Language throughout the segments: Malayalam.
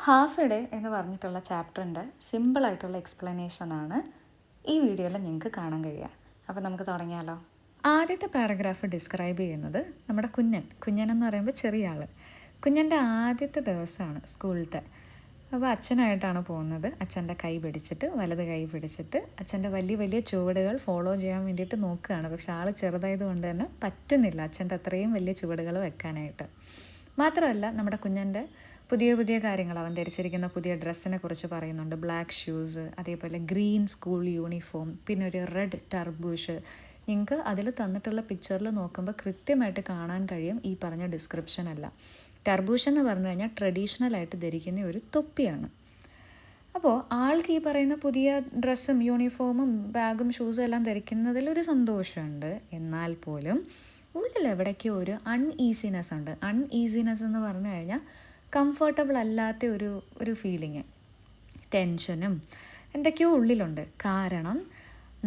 ഹാഫ് എ ഡേ എന്ന് പറഞ്ഞിട്ടുള്ള ചാപ്റ്ററിൻ്റെ സിമ്പിളായിട്ടുള്ള എക്സ്പ്ലനേഷനാണ് ഈ വീഡിയോയിൽ നിങ്ങൾക്ക് കാണാൻ കഴിയുക. അപ്പോൾ നമുക്ക് തുടങ്ങിയാലോ. ആദ്യത്തെ പാരഗ്രാഫ് ഡിസ്ക്രൈബ് ചെയ്യുന്നത് നമ്മുടെ കുഞ്ഞനെന്ന് പറയുമ്പോൾ ചെറിയ ആൾ. കുഞ്ഞൻ്റെ ആദ്യത്തെ ദിവസമാണ് സ്കൂളിലത്തെ. അപ്പോൾ അച്ഛനായിട്ടാണ് പോകുന്നത്. അച്ഛൻ്റെ കൈ പിടിച്ചിട്ട്, വലത് കൈ പിടിച്ചിട്ട് അച്ഛൻ്റെ വലിയ വലിയ ചുവടുകൾ ഫോളോ ചെയ്യാൻ വേണ്ടിയിട്ട് നോക്കുകയാണ്. പക്ഷെ ആൾ ചെറുതായത് കൊണ്ട് തന്നെ പറ്റുന്നില്ല അച്ഛൻ്റെ അത്രയും വലിയ ചുവടുകൾ വെക്കാനായിട്ട്. മാത്രമല്ല നമ്മുടെ കുഞ്ഞൻ്റെ പുതിയ പുതിയ കാര്യങ്ങൾ, അവൻ ധരിച്ചിരിക്കുന്ന പുതിയ ഡ്രസ്സിനെ കുറിച്ച് പറയുന്നുണ്ട്. ബ്ലാക്ക് ഷൂസ്, അതേപോലെ ഗ്രീൻ സ്കൂൾ യൂണിഫോം, പിന്നെ ഒരു റെഡ് ടർബൂഷ്. നിങ്ങൾക്ക് അതിൽ തന്നിട്ടുള്ള പിക്ചറിൽ നോക്കുമ്പോൾ കൃത്യമായിട്ട് കാണാൻ കഴിയും ഈ പറഞ്ഞ ഡിസ്ക്രിപ്ഷനല്ല. ടർബൂഷ് എന്ന് പറഞ്ഞു കഴിഞ്ഞാൽ ട്രഡീഷണലായിട്ട് ധരിക്കുന്ന ഒരു തൊപ്പിയാണ്. അപ്പോൾ ആൾക്ക് ഈ പറയുന്ന പുതിയ ഡ്രസ്സും യൂണിഫോമും ബാഗും ഷൂസും എല്ലാം ധരിക്കുന്നതിലൊരു സന്തോഷമുണ്ട്. എന്നാൽ പോലും ഉള്ളിൽ എവിടേക്കോ ഒരു അൺഈസിനെസ് ഉണ്ട്. അൺഈസിനെസ് എന്ന് പറഞ്ഞു കഴിഞ്ഞാൽ കംഫർട്ടബിൾ അല്ലാത്ത ഒരു ഫീലിങ്, ടെൻഷനും എന്തൊക്കെയോ ഉള്ളിലുണ്ട്. കാരണം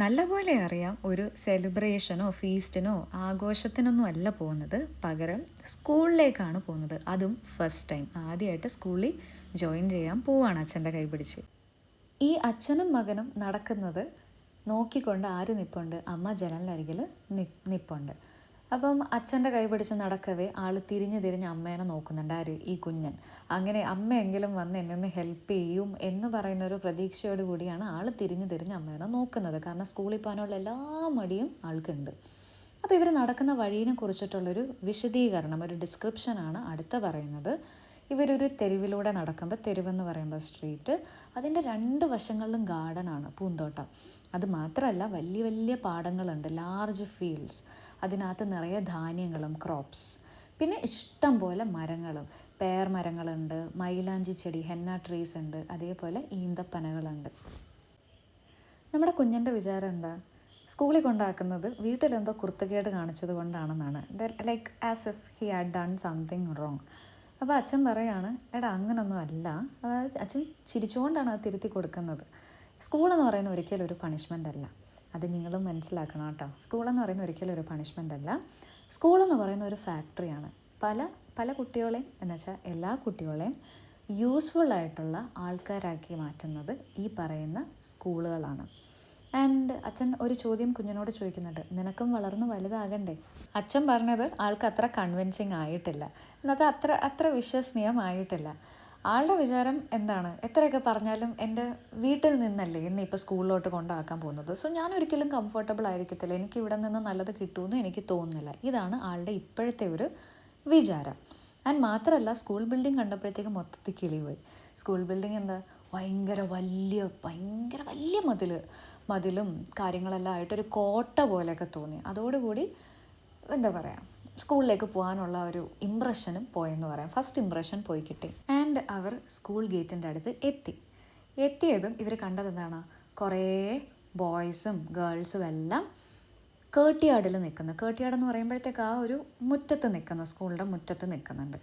നല്ലപോലെ അറിയാം ഒരു സെലിബ്രേഷനോ ഫീസ്റ്റിനോ ആഘോഷത്തിനൊന്നും അല്ല പോകുന്നത്, പകരം സ്കൂളിലേക്കാണ് പോകുന്നത്. അതും ഫസ്റ്റ് ടൈം ആദ്യമായിട്ട് സ്കൂളിൽ ജോയിൻ ചെയ്യാൻ പോവാണ് അച്ഛൻ്റെ കൈ പിടിച്ച്. ഈ അച്ഛനും മകനും നടക്കുന്നത് നോക്കിക്കൊണ്ട് ആര് നിൽപ്പുണ്ട്? അമ്മ ജനലിനരികിൽ നിൽപ്പുണ്ട്. അപ്പം അച്ഛൻ്റെ കൈ പിടിച്ച് നടക്കവേ ആൾ തിരിഞ്ഞ് അമ്മേനെ നോക്കുന്നുണ്ട്. ആര്? ഈ കുഞ്ഞൻ. അങ്ങനെ അമ്മയെങ്കിലും വന്ന് എന്നെ ഒന്ന് ഹെൽപ്പ് ചെയ്യും എന്ന് പറയുന്നൊരു പ്രതീക്ഷയോട് കൂടിയാണ് ആൾ തിരിഞ്ഞ് അമ്മേനെ നോക്കുന്നത്. കാരണം സ്കൂളിൽ പോകാനുള്ള എല്ലാ മടിയും ആൾക്കുണ്ട്. അപ്പോൾ ഇവർ നടക്കുന്ന വഴീനെ കുറിച്ചിട്ടുള്ളൊരു വിശദീകരണം, ഒരു ഡിസ്ക്രിപ്ഷനാണ് അടുത്ത പറയുന്നത്. ഇവരൊരു തെരുവിലൂടെ നടക്കുമ്പോൾ, തെരുവെന്ന് പറയുമ്പോൾ സ്ട്രീറ്റ്, അതിൻ്റെ രണ്ട് വശങ്ങളിലും ഗാർഡനാണ്, പൂന്തോട്ടം. അത് മാത്രമല്ല വലിയ വലിയ പാടങ്ങളുണ്ട്, ലാർജ് ഫീൽഡ്സ്. അതിനകത്ത് നിറയെ ധാന്യങ്ങളും ക്രോപ്സ്. പിന്നെ ഇഷ്ടം പോലെ മരങ്ങളും, പേർ മരങ്ങളുണ്ട്, മൈലാഞ്ചി ചെടി, ഹെന്ന ട്രീസ് ഉണ്ട്, അതേപോലെ ഈന്തപ്പനകളുണ്ട്. നമ്മുടെ കുഞ്ഞൻ്റെ വിചാരം എന്താ? സ്കൂളിൽ കൊണ്ടാക്കുന്നത് വീട്ടിലെന്തോ കുർത്തക്കേട് കാണിച്ചത് കൊണ്ടാണെന്നാണ്. Like as if he had done something wrong. അപ്പോൾ അച്ഛൻ പറയാണ്, എടാ അങ്ങനൊന്നും അല്ല. അച്ഛൻ ചിരിച്ചുകൊണ്ടാണ് അത് തിരുത്തി കൊടുക്കുന്നത്. സ്കൂളെന്ന് പറയുന്ന ഒരിക്കലും ഒരു പണിഷ്മെൻ്റ് അല്ല. അത് നിങ്ങളും മനസ്സിലാക്കണം കേട്ടോ. സ്കൂളെന്ന് പറയുന്ന ഒരിക്കലും ഒരു പണിഷ്മെൻ്റ് അല്ല. സ്കൂളെന്ന് പറയുന്ന ഒരു ഫാക്ടറിയാണ്. പല കുട്ടികളെയും, എന്നുവെച്ചാൽ എല്ലാ കുട്ടികളെയും യൂസ്ഫുള്ളായിട്ടുള്ള ആൾക്കാരാക്കി മാറ്റുന്നത് ഈ പറയുന്ന സ്കൂളുകളാണ്. ആൻഡ് അച്ഛൻ ഒരു ചോദ്യം കുഞ്ഞിനോട് ചോദിക്കുന്നുണ്ട്, നിനക്കും വളർന്ന് വലുതാകണ്ടേ? അച്ഛൻ പറഞ്ഞത് ആൾക്ക് അത്ര കൺവിൻസിങ് ആയിട്ടില്ല, എന്നത് അത്ര വിശ്വസനീയമായിട്ടില്ല. ആളുടെ വിചാരം എന്താണ്? എത്രയൊക്കെ പറഞ്ഞാലും എൻ്റെ വീട്ടിൽ നിന്നല്ലേ എന്നെ ഇപ്പോൾ സ്കൂളിലോട്ട് കൊണ്ടാക്കാൻ പോകുന്നത്. സോ ഞാൻ ഒരിക്കലും കംഫർട്ടബിൾ ആയിരിക്കത്തില്ല, എനിക്ക് ഇവിടെ നിന്ന് നല്ലത് കിട്ടുമെന്ന് എനിക്ക് തോന്നുന്നില്ല. ഇതാണ് ആളുടെ ഇപ്പോഴത്തെ ഒരു വിചാരം. ആൻഡ് മാത്രമല്ല, സ്കൂൾ ബിൽഡിംഗ് കണ്ടപ്പോഴത്തേക്കും മൊത്തത്തിൽ കിളിപോയി. സ്കൂൾ ബിൽഡിംഗ് എന്താ, ഭയങ്കര വലിയ മതിലും കാര്യങ്ങളെല്ലാം ആയിട്ടൊരു കോട്ട പോലെയൊക്കെ തോന്നി. അതോടുകൂടി എന്താ പറയുക, സ്കൂളിലേക്ക് പോകാനുള്ള ഒരു ഇമ്പ്രഷനും പോയെന്ന് പറയാം. ഫസ്റ്റ് ഇമ്പ്രഷൻ പോയി കിട്ടി. ആൻഡ് അവർ സ്കൂൾ ഗേറ്റിൻ്റെ അടുത്ത് എത്തിയതും ഇവർ കണ്ടത് എന്താണ്? കുറേ ബോയ്സും ഗേൾസും എല്ലാം കേർട്ട്യാർഡിൽ നിൽക്കുന്നു. കേർട്ട്യാർഡ് എന്ന് പറയുമ്പോഴത്തേക്ക് ആ ഒരു മുറ്റത്ത് നിൽക്കുന്ന, സ്കൂളിൻ്റെ മുറ്റത്ത് നിൽക്കുന്നുണ്ട്.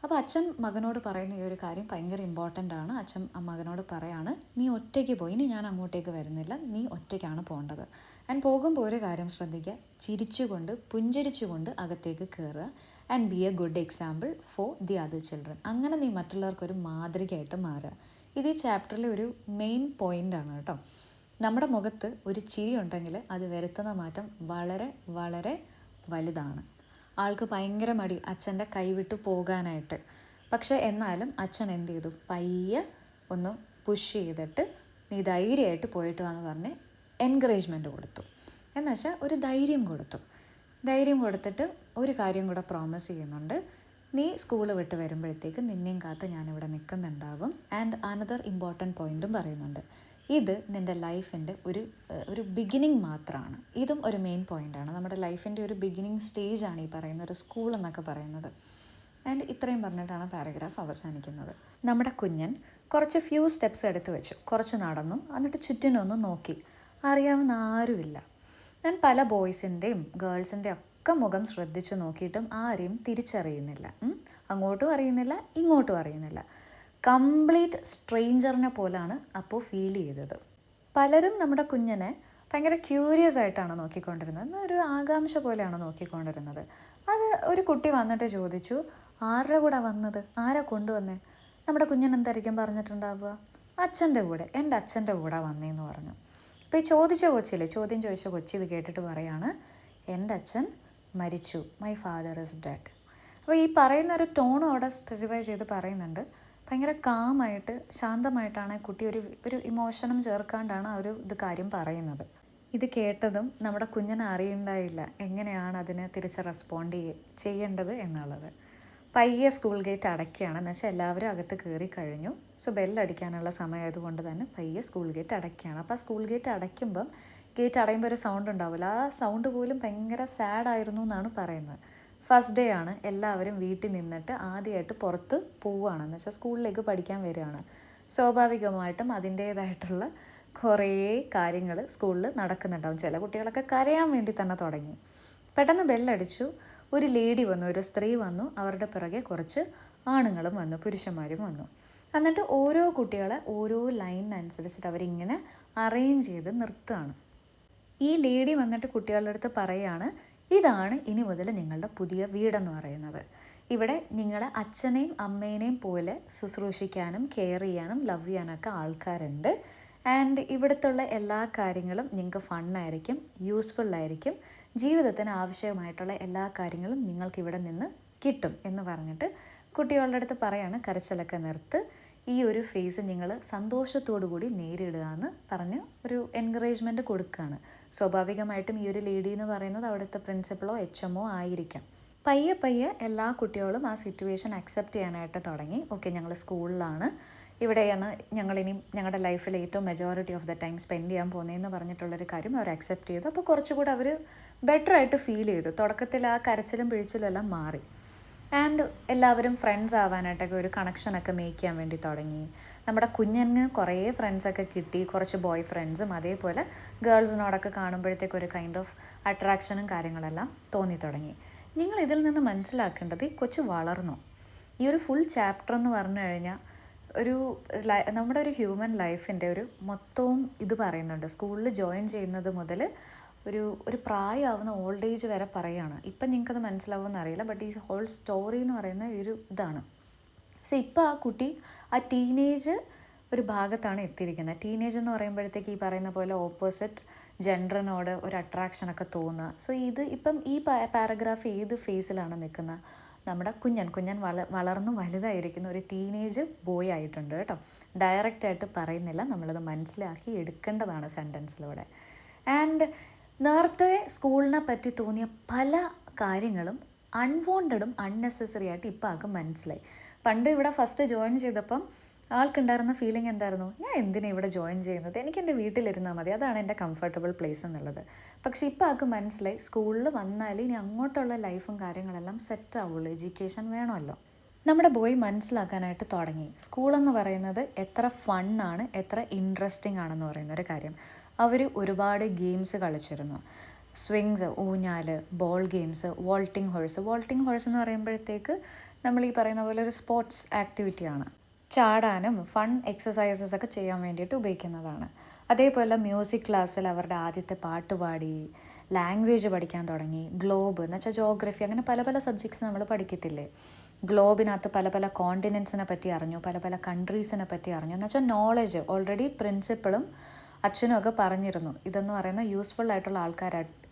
അപ്പോൾ അച്ഛൻ മകനോട് പറയുന്ന ഈ ഒരു കാര്യം ഭയങ്കര ഇമ്പോർട്ടൻ്റ് ആണ്. അച്ഛൻ മകനോട് പറയാണ്, നീ ഒറ്റയ്ക്ക് പോയി, ഇനി ഞാൻ അങ്ങോട്ടേക്ക് വരുന്നില്ല, നീ ഒറ്റയ്ക്കാണ് പോകേണ്ടത്. ആൻഡ് പോകുമ്പോൾ ഒരു കാര്യം ശ്രദ്ധിക്കുക, പുഞ്ചിരിച്ചുകൊണ്ട് അകത്തേക്ക് കയറുക. And B A good example for the other children. അങ്ങനെ നീ മറ്റുള്ളവർക്കൊരു മാതൃകയായിട്ട് മാറുക. ഇത് ഈ ചാപ്റ്ററിലെ ഒരു മെയിൻ പോയിൻ്റാണ് കേട്ടോ. നമ്മുടെ മുഖത്ത് ഒരു ചിരി ഉണ്ടെങ്കിൽ അത് വരുത്തുന്ന മാറ്റം വളരെ വളരെ വലുതാണ്. ആൾക്ക് ഭയങ്കര മടി അച്ഛൻ്റെ കൈവിട്ട് പോകാനായിട്ട്. പക്ഷേ എന്നാലും അച്ഛൻ എന്ത് ചെയ്തു? പയ്യെ ഒന്ന് പുഷ് ചെയ്തിട്ട് നീ ധൈര്യമായിട്ട് പോയിട്ട് വാന്ന് പറഞ്ഞ് എൻകറേജ്മെൻറ്റ് കൊടുത്തു. എന്നുവെച്ചാൽ ഒരു ധൈര്യം കൊടുത്തിട്ട് ഒരു കാര്യം കൂടെ പ്രോമിസ് ചെയ്യുന്നുണ്ട്. നീ സ്കൂൾ വിട്ട് വരുമ്പോഴത്തേക്ക് നിന്നെയും കാത്ത് ഞാനിവിടെ നിൽക്കുന്നുണ്ടാകും. ആൻഡ് അനദർ ഇമ്പോർട്ടൻറ്റ് പോയിൻറ്റും പറയുന്നുണ്ട്, ഇത് നിൻ്റെ ലൈഫിൻ്റെ ഒരു ബിഗിനിങ് മാത്രമാണ്. ഇതും ഒരു മെയിൻ പോയിൻ്റാണ്. നമ്മുടെ ലൈഫിൻ്റെ ഒരു ബിഗിനിങ് സ്റ്റേജാണ് ഈ പറയുന്ന ഒരു സ്കൂൾ എന്നൊക്കെ പറയുന്നത്. ആൻഡ് ഇത്രയും പറഞ്ഞിട്ടാണ് പാരഗ്രാഫ് അവസാനിക്കുന്നത്. നമ്മുടെ കുഞ്ഞൻ കുറച്ച് ഫ്യൂ സ്റ്റെപ്സ് എടുത്ത് വെച്ചു, കുറച്ച് നടന്നു, എന്നിട്ട് ചുറ്റിനൊന്ന് നോക്കി. അറിയാവുന്ന ആരുമില്ല. ഞാൻ പല ബോയ്സിൻ്റെയും ഗേൾസിൻ്റെയും ഒക്കെ മുഖം ശ്രദ്ധിച്ചു നോക്കിയിട്ടും ആരെയും തിരിച്ചറിയുന്നില്ല. അങ്ങോട്ടും അറിയുന്നില്ല, ഇങ്ങോട്ടും അറിയുന്നില്ല. കംപ്ലീറ്റ് സ്ട്രേഞ്ചറിനെ പോലാണ് അപ്പോൾ ഫീൽ ചെയ്തത്. പലരും നമ്മുടെ കുഞ്ഞിനെ ഭയങ്കര ക്യൂരിയസ് ആയിട്ടാണ് നോക്കിക്കൊണ്ടിരുന്നത്, ഒരു ആകാംക്ഷ പോലെയാണ് നോക്കിക്കൊണ്ടിരുന്നത്. അത് ഒരു കുട്ടി വന്നിട്ട് ചോദിച്ചു, ആരുടെ കൂടെ വന്നത്, ആരാ കൊണ്ടുവന്നേ? നമ്മുടെ കുഞ്ഞൻ എന്തായിരിക്കും പറഞ്ഞിട്ടുണ്ടാവുക? അച്ഛൻ്റെ കൂടെ, എൻ്റെ അച്ഛൻ്റെ കൂടെ വന്നേന്ന് പറഞ്ഞു. ഇപ്പോൾ ഈ ചോദിച്ച കൊച്ചില്ലേ, ചോദ്യം ചോദിച്ച കൊച്ചി ഇത് കേട്ടിട്ട് പറയാണ്, എൻ്റെ അച്ഛൻ മരിച്ചു, മൈ ഫാദർ ഇസ് ഡെഡ്. അപ്പോൾ ഈ പറയുന്ന ഒരു ടോണും അവിടെ സ്പെസിഫൈ ചെയ്ത് പറയുന്നുണ്ട്. ഭയങ്കര കാമായിട്ട് ശാന്തമായിട്ടാണ് കുട്ടി ഒരു ഇമോഷനും ചേർക്കാണ്ടാണ് ആ ഒരു കാര്യം പറയുന്നത്. ഇത് കേട്ടതും നമ്മുടെ കുഞ്ഞിനെ അറിയണ്ടായില്ല എങ്ങനെയാണ് അതിന് തിരിച്ച് റെസ്പോണ്ട് ചെയ്യേണ്ടത് എന്നുള്ളത്. പയ്യെ സ്കൂൾ ഗേറ്റ് അടയ്ക്കുകയാണ്. എന്ന് വെച്ചാൽ എല്ലാവരും അകത്ത് കയറി കഴിഞ്ഞു. സോ ബെല്ലടിക്കാനുള്ള സമയമായതുകൊണ്ട് തന്നെ പയ്യെ സ്കൂൾ ഗേറ്റ് അടയ്ക്കുകയാണ്. അപ്പോൾ ആ സ്കൂൾ ഗേറ്റ് അടയ്ക്കുമ്പം ഗേറ്റ് അടയുമ്പോൾ ഒരു സൗണ്ട് ഉണ്ടാവില്ല. ആ സൗണ്ട് പോലും ഭയങ്കര സാഡായിരുന്നു എന്നാണ് പറയുന്നത്. ഫസ്റ്റ് ഡേ ആണ്. എല്ലാവരും വീട്ടിൽ നിന്നിട്ട് ആദ്യമായിട്ട് പുറത്ത് പോവുകയാണ്. എന്ന് വെച്ചാൽ സ്കൂളിലേക്ക് പഠിക്കാൻ വരികയാണ്. സ്വാഭാവികമായിട്ടും അതിൻ്റേതായിട്ടുള്ള കുറേ കാര്യങ്ങൾ സ്കൂളിൽ നടക്കുന്നുണ്ടാവും. ചില കുട്ടികളൊക്കെ കരയാൻ വേണ്ടി തന്നെ തുടങ്ങി. പെട്ടെന്ന് ബെല്ലടിച്ചു. ഒരു ലേഡി വന്നു, ഒരു സ്ത്രീ വന്നു. അവരുടെ പിറകെ കുറച്ച് ആണുങ്ങളും വന്നു, പുരുഷന്മാരും വന്നു. എന്നിട്ട് ഓരോ കുട്ടികളെ ഓരോ ലൈനിനനുസരിച്ചിട്ട് അവരിങ്ങനെ അറേഞ്ച് ചെയ്ത് നിർത്തുകയാണ്. ഈ ലേഡി വന്നിട്ട് കുട്ടികളുടെ അടുത്ത് പറയുകയാണ്, ഇതാണ് ഇനി മുതൽ നിങ്ങളുടെ പുതിയ വീടെന്ന് പറയുന്നത്. ഇവിടെ നിങ്ങളെ അച്ഛനെയും അമ്മേനെയും പോലെ ശുശ്രൂഷിക്കാനും കെയർ ചെയ്യാനും ലവ് ചെയ്യാനൊക്കെ ആൾക്കാരുണ്ട്. ആൻഡ് ഇവിടുത്തുള്ള എല്ലാ കാര്യങ്ങളും നിങ്ങൾക്ക് ഫണ്ണായിരിക്കും, യൂസ്ഫുള്ളായിരിക്കും, ജീവിതത്തിന് ആവശ്യമായിട്ടുള്ള എല്ലാ കാര്യങ്ങളും നിങ്ങൾക്കിവിടെ നിന്ന് കിട്ടും എന്ന് പറഞ്ഞിട്ട് കുട്ടികളുടെ അടുത്ത് പറയാണ്, കരച്ചിലൊക്കെ നിർത്ത്, ഈ ഒരു ഫേസ് നിങ്ങൾ സന്തോഷത്തോടു കൂടി നേരിടുക എന്ന് പറഞ്ഞ് ഒരു എൻകറേജ്മെൻറ്റ് കൊടുക്കുകയാണ്. സ്വാഭാവികമായിട്ടും ഈ ഒരു ലേഡി എന്ന് പറയുന്നത് അവിടുത്തെ പ്രിൻസിപ്പളോ HMO ആയിരിക്കാം. പയ്യെ പയ്യെ എല്ലാ കുട്ടികളും ആ സിറ്റുവേഷൻ അക്സെപ്റ്റ് ചെയ്യാനായിട്ട് തുടങ്ങി. ഓക്കെ, ഞങ്ങൾ സ്കൂളിലാണ്, ഇവിടെയാണ് ഞങ്ങളിനി ഞങ്ങളുടെ ലൈഫിൽ ഏറ്റവും majority of the time spend ചെയ്യാൻ പോകുന്നതെന്ന് പറഞ്ഞിട്ടുള്ളൊരു കാര്യം അവർ അക്സെപ്റ്റ് ചെയ്തു. അപ്പോൾ കുറച്ചുകൂടെ അവർ ബെറ്ററായിട്ട് ഫീൽ ചെയ്തു. തുടക്കത്തിൽ ആ കരച്ചിലും പിഴിച്ചിലും എല്ലാം മാറി. ആൻഡ് എല്ലാവരും ഫ്രണ്ട്സ് ആവാനായിട്ടൊക്കെ ഒരു കണക്ഷനൊക്കെ മേക്ക് ചെയ്യാൻ വേണ്ടി തുടങ്ങി. നമ്മുടെ കുഞ്ഞിന് കുറേ ഫ്രണ്ട്സൊക്കെ കിട്ടി, കുറച്ച് ബോയ് ഫ്രണ്ട്സും അതേപോലെ ഗേൾസിനോടൊക്കെ കാണുമ്പോഴത്തേക്ക് ഒരു കൈൻഡ് ഓഫ് അട്രാക്ഷനും കാര്യങ്ങളെല്ലാം തോന്നി തുടങ്ങി. നിങ്ങൾ ഇതിൽ നിന്ന് മനസ്സിലാക്കേണ്ടത് ഈ കൊച്ചു വളർന്നു. ഈ ഒരു ഫുൾ ചാപ്റ്റർ എന്ന് പറഞ്ഞു കഴിഞ്ഞാൽ നമ്മുടെ ഒരു ഹ്യൂമൻ ലൈഫിൻ്റെ ഒരു മൊത്തവും ഇത് പറയുന്നുണ്ട്. സ്കൂളിൽ ജോയിൻ ചെയ്യുന്നത് മുതൽ ഒരു പ്രായമാവുന്ന ഓൾഡ് ഏജ് വരെ പറയുകയാണ്. ഇപ്പം നിങ്ങൾക്കത് മനസ്സിലാവുമെന്ന് അറിയില്ല, ബട്ട് ഈ ഹോൾ സ്റ്റോറി എന്ന് പറയുന്ന ഒരു ഇതാണ്. സോ ഇപ്പോൾ ആ കുട്ടി ആ ടീനേജ് ഒരു ഭാഗത്താണ് എത്തിയിരിക്കുന്നത്. ടീനേജ് എന്ന് പറയുമ്പോഴത്തേക്ക് ഈ പറയുന്ന പോലെ ഓപ്പോസിറ്റ് ജെൻഡറിനോട് ഒരു അട്രാക്ഷനൊക്കെ തോന്നുക. സോ ഇത് ഇപ്പം ഈ പാരഗ്രാഫ് ഏത് ഫേസിലാണ് നിൽക്കുന്നത്? നമ്മുടെ കുഞ്ഞൻ വളർന്നു വലുതായിരിക്കുന്ന ഒരു ടീനേജ് ബോയ് ആയിട്ടുണ്ട് കേട്ടോ. ഡയറക്റ്റായിട്ട് പറയുന്നില്ല, നമ്മളത് മനസ്സിലാക്കി എടുക്കേണ്ടതാണ് സെൻറ്റൻസിലൂടെ. ആൻഡ് നേരത്തെ സ്കൂളിനെ പറ്റി തോന്നിയ പല കാര്യങ്ങളും അൺവാണ്ടഡും അൺനെസസറി ആയിട്ട് ഇപ്പോൾ ആൾക്ക് മനസ്സിലായി. പണ്ട് ഇവിടെ ഫസ്റ്റ് ജോയിൻ ചെയ്തപ്പം ആൾക്കുണ്ടായിരുന്ന ഫീലിംഗ് എന്തായിരുന്നു? ഞാൻ എന്തിനാണ് ഇവിടെ ജോയിൻ ചെയ്യുന്നത്, എനിക്ക് എൻ്റെ വീട്ടിലിരുന്നാൽ മതി, അതാണ് എൻ്റെ കംഫർട്ടബിൾ പ്ലേസ് എന്നുള്ളത്. പക്ഷേ ഇപ്പോൾ ആൾക്ക് മനസ്സിലായി, സ്കൂളിൽ വന്നാൽ ഇനി അങ്ങോട്ടുള്ള ലൈഫും കാര്യങ്ങളെല്ലാം സെറ്റ് ആവുള്ളൂ, എഡ്യൂക്കേഷൻ വേണമല്ലോ. നമ്മുടെ ബോയ് മനസ്സിലാക്കാനായിട്ട് തുടങ്ങി സ്കൂളെന്ന് പറയുന്നത് എത്ര ഫണ്ണാണ്, എത്ര ഇൻട്രസ്റ്റിംഗ് ആണെന്ന് പറയുന്ന ഒരു കാര്യം. അവർ ഒരുപാട് ഗെയിംസ് കളിച്ചിരുന്നു. സ്വിങ്സ്, ഊഞ്ഞാൽ, ബോൾ ഗെയിംസ്, വോൾട്ടിംഗ് ഹോഴ്സ് എന്ന് പറയുമ്പോഴത്തേക്ക് നമ്മൾ ഈ പറയുന്ന പോലെ ഒരു സ്പോർട്സ് ആക്ടിവിറ്റിയാണ്. ചാടാനും ഫൺ എക്സസൈസസ് ഒക്കെ ചെയ്യാൻ വേണ്ടിയിട്ട് ഉപയോഗിക്കുന്നതാണ്. അതേപോലെ മ്യൂസിക് ക്ലാസ്സിൽ അവരുടെ ആദ്യത്തെ പാട്ട് പാടി, ലാംഗ്വേജ് പഠിക്കാൻ തുടങ്ങി. ഗ്ലോബ് എന്ന് വെച്ചാൽ ജോഗ്രഫി, അങ്ങനെ പല പല സബ്ജക്ട്സ് നമ്മൾ പഠിക്കത്തില്ലേ. ഗ്ലോബിനകത്ത് പല പല കോണ്ടിനെൻസിനെ പറ്റി അറിഞ്ഞു, പല പല കൺട്രീസിനെ പറ്റി അറിഞ്ഞു. എന്ന് വെച്ചാൽ നോളജ് ഓൾറെഡി പ്രിൻസിപ്പളും അച്ഛനും ഒക്കെ പറഞ്ഞിരുന്നു, ഇതെന്ന് പറയുന്ന യൂസ്ഫുൾ ആയിട്ടുള്ള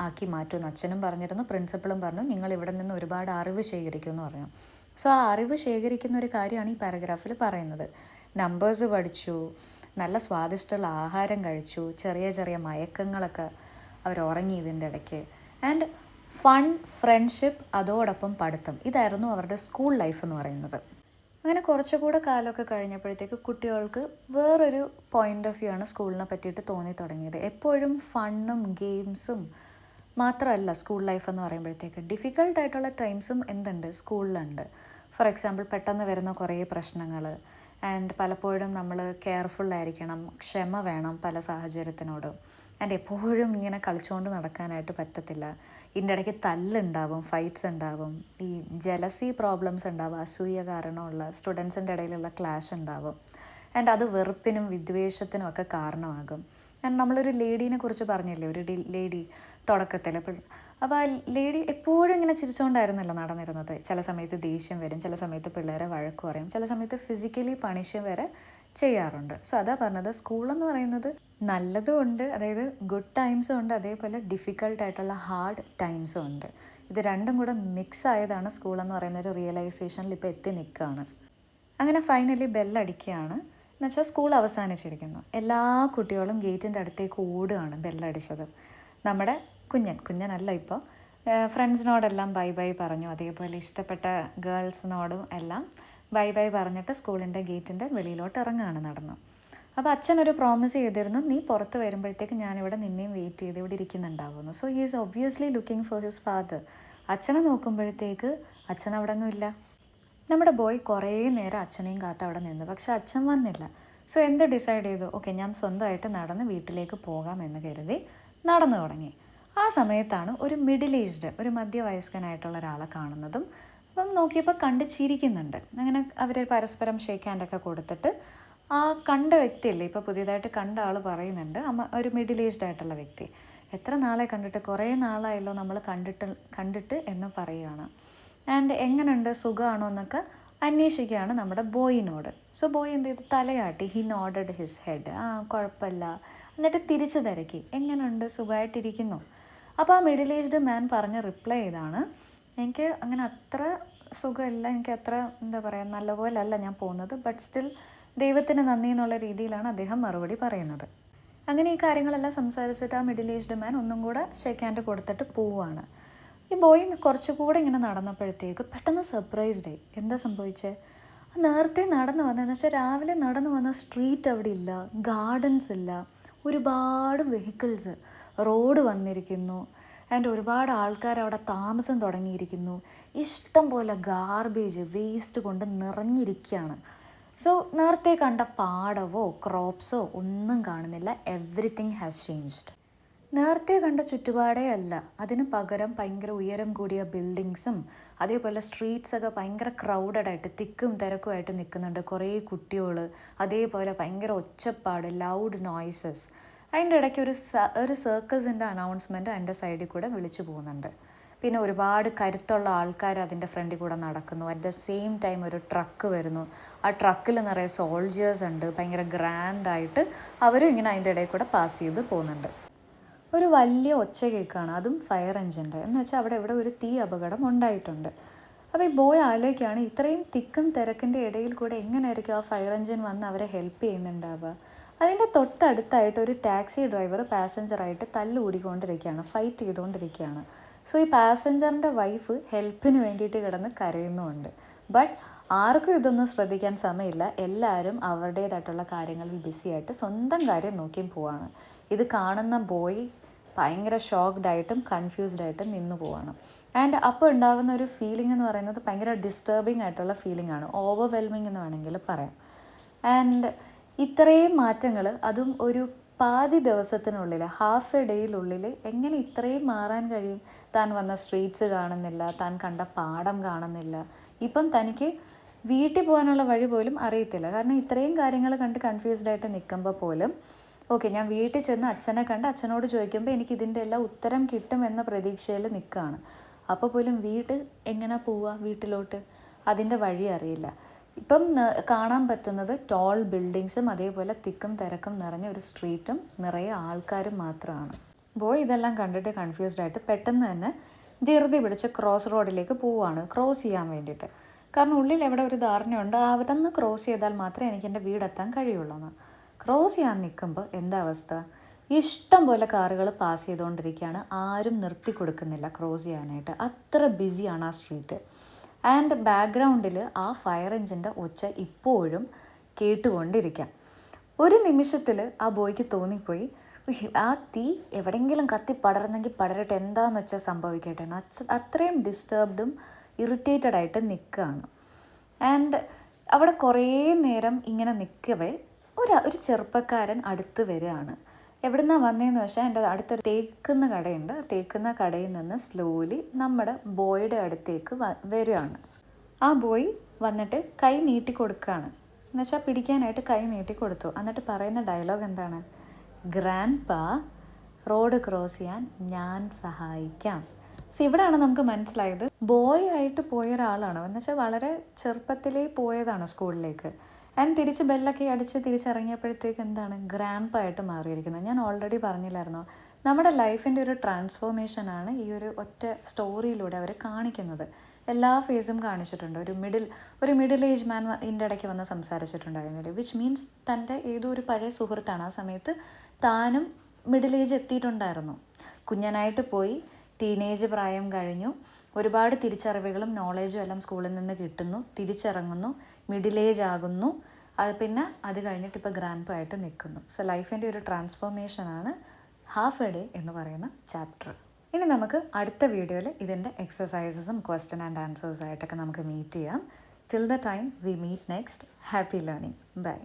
ആക്കി മാറ്റുമെന്ന് അച്ഛനും പറഞ്ഞിരുന്നു, പ്രിൻസിപ്പളും പറഞ്ഞു നിങ്ങൾ ഇവിടെ നിന്ന് ഒരുപാട് അറിവ് ശേഖരിക്കുമെന്ന് പറഞ്ഞു. സോ ആ അറിവ് ശേഖരിക്കുന്ന ഒരു കാര്യമാണ് ഈ പാരഗ്രാഫിൽ പറയുന്നത്. നമ്പേഴ്സ് പഠിച്ചു, നല്ല സ്വാദിഷ്ടമുള്ള ആഹാരം കഴിച്ചു, ചെറിയ ചെറിയ മയക്കങ്ങളൊക്കെ അവർ ഉറങ്ങി ഇതിൻ്റെ ഇടയ്ക്ക്. ആൻഡ് ഫൺ, ഫ്രണ്ട്ഷിപ്പ്, അതോടൊപ്പം പഠിത്തം, ഇതായിരുന്നു അവരുടെ സ്കൂൾ ലൈഫ് എന്ന് പറയുന്നത്. അങ്ങനെ കുറച്ചുകൂടെ കാലമൊക്കെ കഴിഞ്ഞപ്പോഴത്തേക്ക് കുട്ടികൾക്ക് വേറൊരു പോയിൻ്റ് ഓഫ് വ്യൂ ആണ് സ്കൂളിനെ പറ്റിയിട്ട് തോന്നി തുടങ്ങിയത്. എപ്പോഴും ഫണ്ണും ഗെയിംസും മാത്രമല്ല സ്കൂൾ ലൈഫ് എന്ന് പറയുമ്പോഴത്തേക്ക് ഡിഫിക്കൽട്ടായിട്ടുള്ള ടൈംസും എന്തുണ്ട്, സ്കൂളിലുണ്ട്. ഫോർ എക്സാമ്പിൾ പെട്ടെന്ന് വരുന്ന കുറേ പ്രശ്നങ്ങൾ. ആൻഡ് പലപ്പോഴും നമ്മൾ കെയർഫുള്ളായിരിക്കണം, ക്ഷമ വേണം പല സാഹചര്യത്തിനോട്. ആൻഡ് എപ്പോഴും ഇങ്ങനെ കളിച്ചുകൊണ്ട് നടക്കാനായിട്ട് പറ്റത്തില്ല. ഇതിൻ്റെ ഇടയ്ക്ക് തല്ലുണ്ടാവും, ഫൈറ്റ്സ് ഉണ്ടാവും, ഈ ജലസി പ്രോബ്ലംസ് ഉണ്ടാവും, അസൂയ കാരണമുള്ള സ്റ്റുഡൻസിൻ്റെ ഇടയിലുള്ള ക്ലാഷ് ഉണ്ടാവും. ആൻഡ് അത് വെറുപ്പിനും വിദ്വേഷത്തിനും ഒക്കെ കാരണമാകും. ആൻഡ് നമ്മളൊരു ലേഡീനെ കുറിച്ച് പറഞ്ഞില്ലേ, ഒരു ലേഡി തുടക്കത്തിൽ അപ്പോൾ ആ ലേഡി എപ്പോഴും ഇങ്ങനെ ചിരിച്ചുകൊണ്ടായിരുന്നല്ലോ നടന്നിരുന്നത്. ചില സമയത്ത് ദേഷ്യം വരും, ചില സമയത്ത് പിള്ളേരെ വഴക്ക് പറയും, ചില സമയത്ത് ഫിസിക്കലി പണിഷ് വരെ ചെയ്യാറുണ്ട്. സോ അതാ പറഞ്ഞത്, സ്കൂളെന്ന് പറയുന്നത് നല്ലതും ഉണ്ട്, അതായത് ഗുഡ് ടൈംസും ഉണ്ട്, അതേപോലെ ഡിഫിക്കൽട്ടായിട്ടുള്ള ഹാർഡ് ടൈംസും ഉണ്ട്. ഇത് രണ്ടും കൂടെ മിക്സ് ആയതാണ് സ്കൂളെന്ന് പറയുന്ന ഒരു റിയലൈസേഷനിൽ ഇപ്പോൾ എത്തി നിൽക്കുകയാണ്. അങ്ങനെ ഫൈനലി ബെല്ലടിക്കുകയാണ്. എന്നുവെച്ചാൽ സ്കൂൾ അവസാനിച്ചിരിക്കുന്നു. എല്ലാ കുട്ടികളും ഗേറ്റിൻ്റെ അടുത്തേക്ക് ഓടുകയാണ് ബെല്ലടിച്ചത്. നമ്മുടെ കുഞ്ഞനല്ല ഇപ്പോൾ, ഫ്രണ്ട്സിനോടെല്ലാം ബൈ ബൈ പറഞ്ഞു, അതേപോലെ ഇഷ്ടപ്പെട്ട ഗേൾസിനോടും എല്ലാം ബൈ ബൈ പറഞ്ഞിട്ട് സ്കൂളിൻ്റെ ഗേറ്റിൻ്റെ വെളിയിലോട്ട് ഇറങ്ങുകയാണ് നടന്നു. അപ്പോൾ അച്ഛനൊരു പ്രോമിസ് ചെയ്തിരുന്നു, നീ പുറത്ത് വരുമ്പോഴത്തേക്ക് ഞാനിവിടെ നിന്നെയും വെയിറ്റ് ചെയ്ത് ഇവിടെ ഇരിക്കുന്നുണ്ടാവുന്നു. So he is obviously looking for his father. അച്ഛനെ നോക്കുമ്പോഴത്തേക്ക് അച്ഛൻ അവിടെ ഒന്നും ഇല്ല. നമ്മുടെ ബോയ് കുറേ നേരം അച്ഛനെയും കാത്ത് അവിടെ നിന്നു, പക്ഷെ അച്ഛൻ വന്നില്ല. സോ എന്ത് ഡിസൈഡ് ചെയ്തു, ഓക്കെ ഞാൻ സ്വന്തമായിട്ട് നടന്ന് വീട്ടിലേക്ക് പോകാമെന്ന് കരുതി നടന്നു തുടങ്ങി. ആ സമയത്താണ് ഒരു മിഡിൽ ഏജ്ഡ്, ഒരു മധ്യവയസ്കനായിട്ടുള്ള ഒരാളെ കാണുന്നതും. അപ്പം നോക്കിയപ്പോൾ കണ്ട് ചിരിക്കുന്നുണ്ട്. അങ്ങനെ അവർ പരസ്പരം ഷേക്ക് ഹാൻഡൊക്കെ കൊടുത്തിട്ട് ആ കണ്ട വ്യക്തിയല്ലേ, ഇപ്പോൾ പുതിയതായിട്ട് കണ്ട ആൾ പറയുന്നുണ്ട്, ഒരു മിഡിൽ ഏജ്ഡ് ആയിട്ടുള്ള വ്യക്തി, എത്ര നാളെ കണ്ടിട്ട്, കുറേ നാളായല്ലോ നമ്മൾ കണ്ടിട്ട് എന്ന് പറയുകയാണ്. ആൻഡ് എങ്ങനെയുണ്ട്, സുഖമാണോ എന്നൊക്കെ അന്വേഷിക്കുകയാണ് നമ്മുടെ ബോയിനോട്. സോ ബോയ് എന്ത് ചെയ്തു, തലയാട്ടി, ഹി നോഡഡ് ഹിസ് ഹെഡ്, കുഴപ്പമില്ല. എന്നിട്ട് തിരിച്ചു തിരക്കി, എങ്ങനെയുണ്ട്, സുഖമായിട്ടിരിക്കുന്നു. അപ്പോൾ ആ മിഡിൽ ഏജ്ഡ് മാൻ പറഞ്ഞ റിപ്ലൈ ഇതാണ്, എനിക്ക് അങ്ങനെ അത്ര സുഖമില്ല, എനിക്ക് അത്ര എന്താ പറയുക, നല്ലപോലെ അല്ല ഞാൻ പോകുന്നത്, ബട്ട് സ്റ്റിൽ ദൈവത്തിന് നന്ദി എന്നുള്ള രീതിയിലാണ് അദ്ദേഹം മറുപടി പറയുന്നത്. അങ്ങനെ ഈ കാര്യങ്ങളെല്ലാം സംസാരിച്ചിട്ട് ആ മിഡിൽ ഏജ്ഡ് മാൻ ഒന്നും കൂടെ ഷേക്ക് ഹാൻഡ് കൊടുത്തിട്ട് പോവുകയാണ്. ഈ ബോയ് കുറച്ചുകൂടെ ഇങ്ങനെ നടന്നപ്പോഴത്തേക്ക് പെട്ടെന്ന് സർപ്രൈസ്ഡ് ആയി. എന്താ സംഭവിച്ചത്, നേരത്തെ നടന്നു വന്നതെന്ന് വെച്ചാൽ രാവിലെ നടന്നു വന്ന സ്ട്രീറ്റ് അവിടെ ഇല്ല, ഗാർഡൻസ് ഇല്ല, ഒരുപാട് വെഹിക്കിൾസ്, റോഡ് വന്നിരിക്കുന്നു, ആൻഡ് ഒരുപാട് ആൾക്കാർ അവിടെ താമസം തുടങ്ങിയിരിക്കുന്നു, ഇഷ്ടം പോലെ ഗാർബേജ് വേസ്റ്റ് കൊണ്ട് നിറഞ്ഞിരിക്കുകയാണ്. സോ നേരത്തെ കണ്ട പാടവോ ക്രോപ്സോ ഒന്നും കാണുന്നില്ല, എവറിത്തിങ് ഹാസ് ചേഞ്ച്ഡ്. നേരത്തെ കണ്ട ചുറ്റുപാടേ അല്ല, അതിന് പകരം ഭയങ്കര ഉയരം കൂടിയ ബിൽഡിങ്സും അതേപോലെ സ്ട്രീറ്റ്സൊക്കെ ഭയങ്കര ക്രൗഡഡായിട്ട് തിക്കും തിരക്കുമായിട്ട് നിൽക്കുന്നുണ്ട്. കുറേ കുട്ടികൾ, അതേപോലെ ഭയങ്കര ഒച്ചപ്പാട്, ലൗഡ് നോയ്സസ്. അതിൻ്റെ ഇടയ്ക്ക് ഒരു സർക്കസിൻ്റെ അനൗൺസ്മെൻറ്റ് എൻ്റെ സൈഡിൽ കൂടെ വിളിച്ചു പോകുന്നുണ്ട്. പിന്നെ ഒരുപാട് കരുത്തുള്ള ആൾക്കാർ അതിൻ്റെ ഫ്രണ്ടിൽ കൂടെ നടക്കുന്നു. അറ്റ് ദ സെയിം ടൈം ഒരു ട്രക്ക് വരുന്നു, ആ ട്രക്കിൽ നിറയെ സോൾജേഴ്സ് ഉണ്ട്, ഭയങ്കര ഗ്രാൻഡായിട്ട് അവരും ഇങ്ങനെ അതിൻ്റെ ഇടയിൽ കൂടെ പാസ് ചെയ്ത് പോകുന്നുണ്ട്. ഒരു വലിയ ഒച്ച കേൾക്കുകയാണ്, അതും ഫയർ എഞ്ചിൻ്റെ. എന്ന് വെച്ചാൽ അവിടെ ഇവിടെ ഒരു തീ അപകടം ഉണ്ടായിട്ടുണ്ട്. അപ്പോൾ ഈ ബോയ് ആലോചിക്കുകയാണ്, ഇത്രയും തിക്കും തിരക്കിൻ്റെ ഇടയിൽ കൂടെ എങ്ങനെയായിരിക്കും ആ ഫയർ എഞ്ചിൻ വന്ന് അവരെ ഹെൽപ്പ് ചെയ്യുന്നുണ്ടാവുക. അതിൻ്റെ തൊട്ടടുത്തായിട്ട് ഒരു ടാക്സി ഡ്രൈവർ പാസഞ്ചറായിട്ട് തല്ലുകൂടിക്കൊണ്ടിരിക്കുകയാണ്, ഫൈറ്റ് ചെയ്തുകൊണ്ടിരിക്കുകയാണ്. സോ ഈ പാസഞ്ചറിൻ്റെ വൈഫ് ഹെൽപ്പിന് വേണ്ടിയിട്ട് കിടന്ന് കരയുന്നുമുണ്ട്. ബട്ട് ആർക്കും ഇതൊന്നും ശ്രദ്ധിക്കാൻ സമയമില്ല, എല്ലാവരും അവരുടേതായിട്ടുള്ള കാര്യങ്ങളിൽ ബിസിയായിട്ട് സ്വന്തം കാര്യം നോക്കിയും പോവാണ്. ഇത് കാണുന്ന ബോയ് ഭയങ്കര ഷോക്ക്ഡായിട്ടും കൺഫ്യൂസ്ഡായിട്ടും നിന്നു പോവാണ്. ആൻഡ് അപ്പോൾ ഉണ്ടാകുന്ന ഒരു ഫീലിംഗ് എന്ന് പറയുന്നത് ഭയങ്കര ഡിസ്റ്റർബിംഗ് ആയിട്ടുള്ള ഫീലിംഗ് ആണ്, ഓവർവെൽമിങ് എന്ന് വേണമെങ്കിൽ പറയാം. ആൻഡ് ഇത്രയും മാറ്റങ്ങൾ, അതും ഒരു പാതി ദിവസത്തിനുള്ളിൽ, ഹാഫ് എ ഡേയിലുള്ളിൽ എങ്ങനെ ഇത്രയും മാറാൻ കഴിയും? താൻ വന്ന സ്ട്രീറ്റ്സ് കാണുന്നില്ല, താൻ കണ്ട പാടം കാണുന്നില്ല, ഇപ്പം തനിക്ക് വീട്ടിൽ പോകാനുള്ള വഴി പോലും അറിയത്തില്ല. കാരണം ഇത്രയും കാര്യങ്ങൾ കണ്ട് കൺഫ്യൂസ്ഡായിട്ട് നിൽക്കുമ്പോൾ പോലും ഓക്കെ ഞാൻ വീട്ടിൽ ചെന്ന് അച്ഛനെ കണ്ട് അച്ഛനോട് ചോദിക്കുമ്പോൾ എനിക്ക് ഇതിൻ്റെ എല്ലാം ഉത്തരം കിട്ടുമെന്ന പ്രതീക്ഷയിൽ നിൽക്കുകയാണ്. അപ്പോൾ പോലും എങ്ങനെ പോവുക വീട്ടിലോട്ട്, അതിൻ്റെ വഴി അറിയില്ല. ഇപ്പം കാണാൻ പറ്റുന്നത് ടോൾ ബിൽഡിങ്സും അതേപോലെ തിക്കും തിരക്കും നിറഞ്ഞ ഒരു സ്ട്രീറ്റും നിറയെ ആൾക്കാരും മാത്രമാണ്. ബോയ് ഇതെല്ലാം കണ്ടിട്ട് കൺഫ്യൂസ്ഡായിട്ട് പെട്ടെന്ന് തന്നെ ധൃതി പിടിച്ച് ക്രോസ് റോഡിലേക്ക് പോവുകയാണ്, ക്രോസ് ചെയ്യാൻ വേണ്ടിയിട്ട്. കാരണം ഉള്ളിൽ എവിടെ ഒരു ധാരണയുണ്ട്, അവിടെ നിന്ന് ക്രോസ് ചെയ്താൽ മാത്രമേ എനിക്ക് എൻ്റെ വീടെത്താൻ കഴിയുള്ളൂ എന്ന്. ക്രോസ് ചെയ്യാൻ നിൽക്കുമ്പോൾ എന്താ അവസ്ഥ, ഇഷ്ടം പോലെ കാറുകൾ പാസ് ചെയ്തുകൊണ്ടിരിക്കുകയാണ്, ആരും നിർത്തി കൊടുക്കുന്നില്ല ക്രോസ് ചെയ്യാനായിട്ട്, അത്ര ബിസിയാണ് ആ സ്ട്രീറ്റ്. ആൻഡ് ബാക്ക്ഗ്രൗണ്ടിൽ ആ ഫയർ എഞ്ചിൻ്റെ ഒച്ച ഇപ്പോഴും കേട്ടുകൊണ്ടിരിക്കാം. ഒരു നിമിഷത്തിൽ ആ ബോയ്ക്ക് തോന്നിപ്പോയി, ആ തീ എവിടെയെങ്കിലും കത്തി പടർന്നെങ്കിൽ പടരട്ടെ, എന്താണെന്ന് വെച്ചാൽ സംഭവിക്കട്ടെ എന്ന്. അത്രയും ഡിസ്റ്റർബ്ഡും ഇറിറ്റേറ്റഡ് ആയിട്ട് നിൽക്കുകയാണ്. ആൻഡ് അവിടെ കുറേ നേരം ഇങ്ങനെ നിൽക്കവേ ഒരു ചെറുപ്പക്കാരൻ അടുത്ത് വരികയാണ്. എവിടുന്നാണ് വന്നതെന്ന് വെച്ചാൽ എൻ്റെ അടുത്തൊരു തേക്കുന്ന കടയുണ്ട്, തേക്കുന്ന കടയിൽ നിന്ന് സ്ലോലി നമ്മുടെ ബോയുടെ അടുത്തേക്ക് വരികയാണ്. ആ ബോയ് വന്നിട്ട് കൈ നീട്ടി കൊടുക്കുകയാണ്, എന്നുവെച്ചാൽ പിടിക്കാനായിട്ട് കൈ നീട്ടി കൊടുത്തു. എന്നിട്ട് പറയുന്ന ഡയലോഗ് എന്താണ്, ഗ്രാൻഡ് പാ റോഡ് ക്രോസ് ചെയ്യാൻ ഞാൻ സഹായിക്കാം. സോ ഇവിടെയാണ് നമുക്ക് മനസ്സിലായത് ബോയ് ആയിട്ട് പോയ ഒരാളാണ്, എന്ന് വെച്ചാൽ വളരെ ചെറുപ്പത്തിലേ പോയതാണ് സ്കൂളിലേക്ക്. ആൻഡ് തിരിച്ച് ബെല്ലൊക്കെ അടിച്ച് തിരിച്ചിറങ്ങിയപ്പോഴത്തേക്ക് എന്താണ് ഗ്രാൻഡ് ആയിട്ട് മാറിയിരിക്കുന്നത്. ഞാൻ ഓൾറെഡി പറഞ്ഞില്ലായിരുന്നോ, നമ്മുടെ ലൈഫിൻ്റെ ഒരു ട്രാൻസ്ഫോർമേഷനാണ് ഈ ഒരു ഒറ്റ സ്റ്റോറിയിലൂടെ അവർ കാണിക്കുന്നത്. എല്ലാ ഫേസും കാണിച്ചിട്ടുണ്ട്. ഒരു മിഡിൽ ഏജ് മാൻ ഇതിൻ്റെ ഇടയ്ക്ക് വന്ന് സംസാരിച്ചിട്ടുണ്ടായിരുന്നില്ല, വിച്ച് മീൻസ് തൻ്റെ ഏതോ ഒരു പഴയ സുഹൃത്താണ്. ആ സമയത്ത് താനും മിഡിൽ ഏജ് എത്തിയിട്ടുണ്ടായിരുന്നു. കുഞ്ഞനായിട്ട് പോയി, ടീനേജ് പ്രായം കഴിഞ്ഞു, ഒരുപാട് തിരിച്ചറിവുകളും നോളേജും എല്ലാം സ്കൂളിൽ നിന്ന് കിട്ടുന്നു, തിരിച്ചിറങ്ങുന്നു, മിഡിൽ ഏജ് ആകുന്നു, പിന്നെ അത് കഴിഞ്ഞിട്ട് ഇപ്പോൾ ഗ്രാൻഡ് ആയിട്ട് നിൽക്കുന്നു. സോ ലൈഫിൻ്റെ ഒരു ട്രാൻസ്ഫോർമേഷനാണ് ഹാഫ് എ ഡേ എന്ന് പറയുന്ന ചാപ്റ്റർ. ഇനി നമുക്ക് അടുത്ത വീഡിയോയിൽ ഇതിൻ്റെ എക്സസൈസസും ക്വസ്റ്റ്യൻ ആൻഡ് ആൻസേഴ്സായിട്ടൊക്കെ നമുക്ക് മീറ്റ് ചെയ്യാം. Till the time we meet next. Happy learning. By.